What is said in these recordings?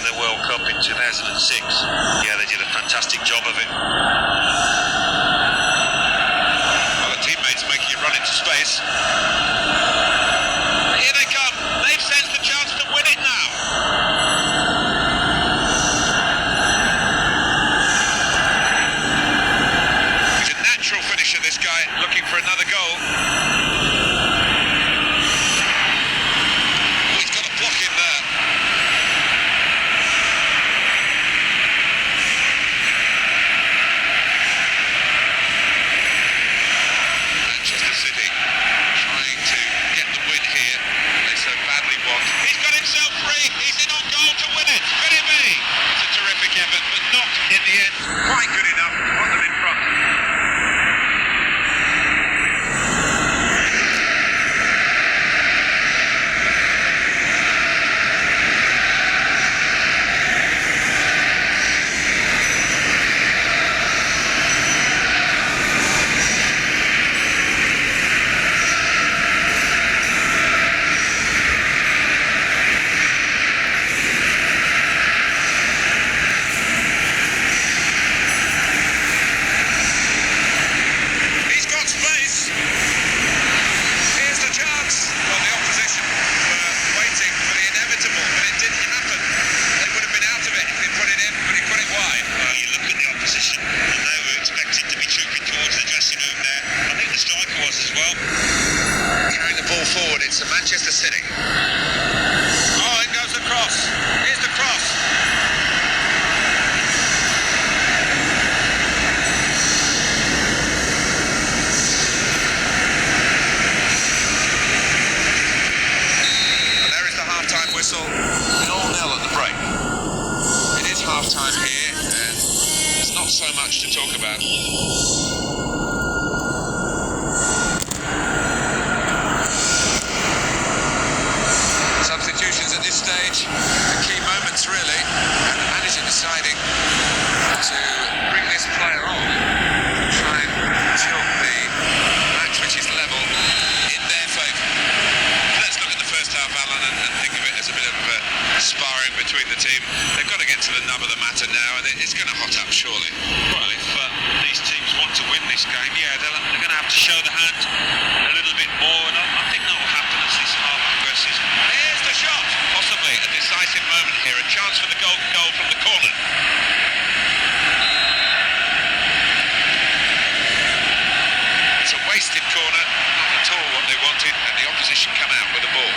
the World Cup in 2006. Yeah, they did a fantastic job of it. Well, the teammates making you run into space. Here they come. They've sensed the chance to win it now. He's a natural finisher, this guy, looking for another goal. Quite good enough to put them in front. Forward, it's a Manchester City. Oh, it goes across. Here's the cross. And there is the half-time whistle. 0-0 at the break. It is half-time here, and there's not so much to talk about. Substitutions at this stage, the key moments really, and the manager deciding to bring this player on to try and tilt the match, which is level, in their favour. Let's look at the first half, Alan, and think of it as a bit of sparring between the team. They've got to get to the nub of the matter now, and it's going to hot up surely. Well, if these teams want to win this game, yeah, they're going to have to show the hand a little bit more, and I think that will happen as this half progresses. Here's the shot, possibly a decisive moment here, a chance for the goal from the corner. It's a wasted corner, not at all what they wanted, and the opposition come out with the ball.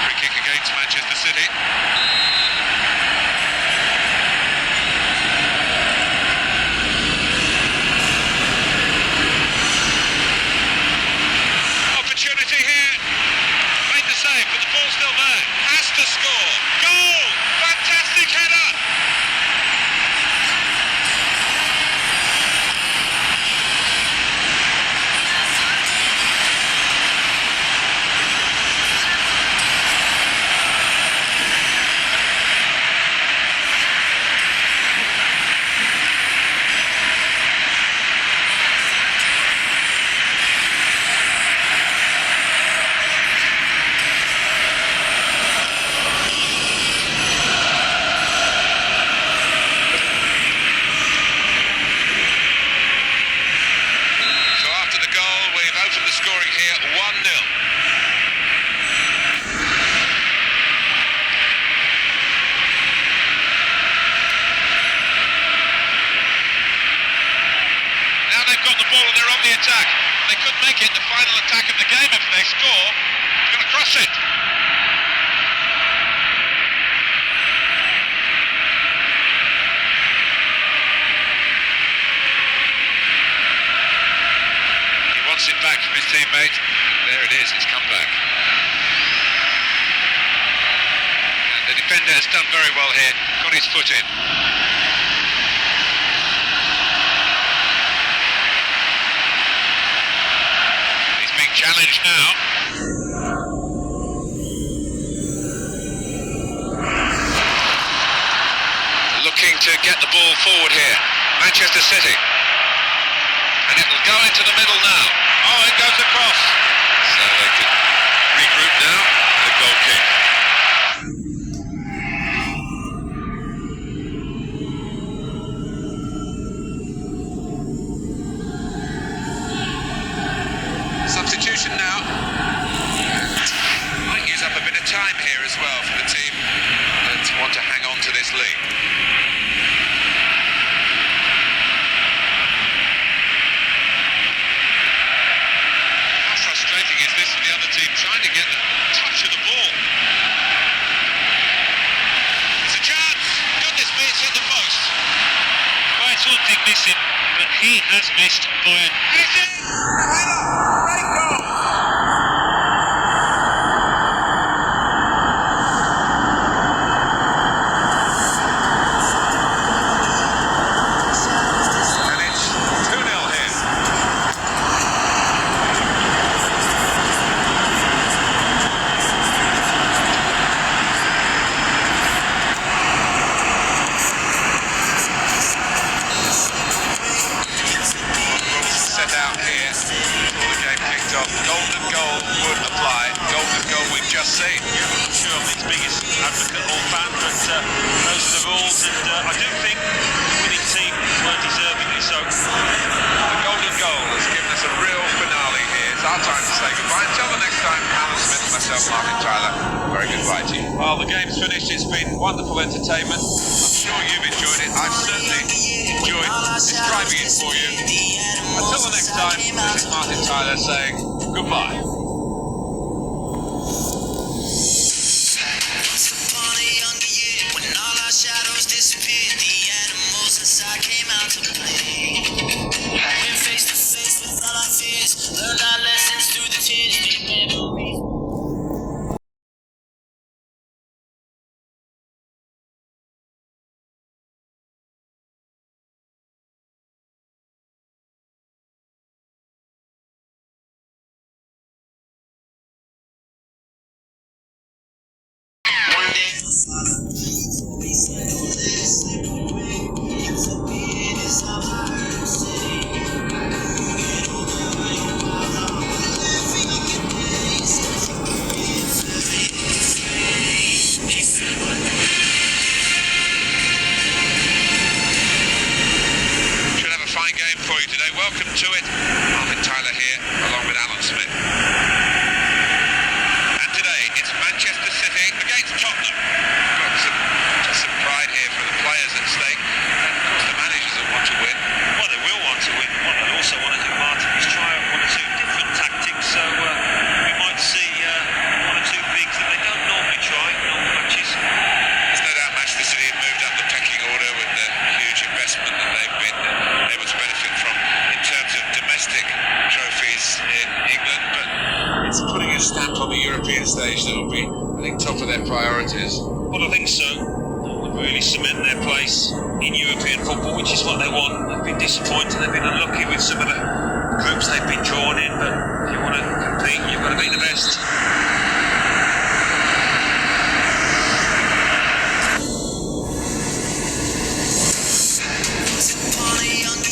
Free kick against Manchester City. But the ball's still there. Has to score. Goal! Fantastic header! The scoring here, 1-0. Now they've got the ball and they're on the attack. They could make it the final attack of the game if they score. They're going to cross it. It back from his teammate. There it is, it's come back. And the defender has done very well here, got his foot in. He's being challenged now. Looking to get the ball forward here, Manchester City. And it will go into the middle now. Oh, it goes across. So they can regroup now. The goal kick. well for the team that want to hang on to this lead. How frustrating is this for the other team trying to get the touch of the ball? It's a chance! Goodness me, it's hit the post. Well, it's one thing missing, but he has missed by a... Is it? Header! Great goal! And it's 2-0 here. Set out here before the game kicked off. Golden goal would apply. Golden goal we've just seen. Yeah, I'm sure I'm the biggest advocate or fan, but those are the rules, and I do think the winning team were deservingly so. The golden goal has given us a real finale here. It's our time to say goodbye. Until the next time, Alan Smith and myself, Martin Tyler, very goodbye to you. Well, the game's finished. It's been wonderful entertainment. I'm sure you've enjoyed it. I've certainly enjoyed describing it for you. Until the next time, this is Martin Tyler saying goodbye. Once upon a younger year, when all our shadows disappeared, the animals inside came out to play. Went face to face with all our fears, learned our lessons through the tears, deep memories. One day, we said, oh, let's slip away. To be in this house, I heard him say, get over where you are. Living your days, such a great face. He said, what? Should have a fine game for you today. Welcome to it. Martin Tyler here, along with Alan Smith. And today it's Manchester City against Tottenham. Got some pride here for the players at stake, and of course the managers that want to win. Well, they will want to win. What they'll also want to do, Martin, is try out one or two different tactics, so we might see one or two things that they don't normally try in all matches. There's no doubt Manchester City have moved up the pecking order with the huge investment that they've been able to benefit from in terms of domestic trophies in England, but it's putting a stamp on the European stage that will be, I think, top of their priorities. Well, I think so. That would really cement their place in European football, which is what they want. They've been disappointed, they've been unlucky with some of the groups they've been drawn in, but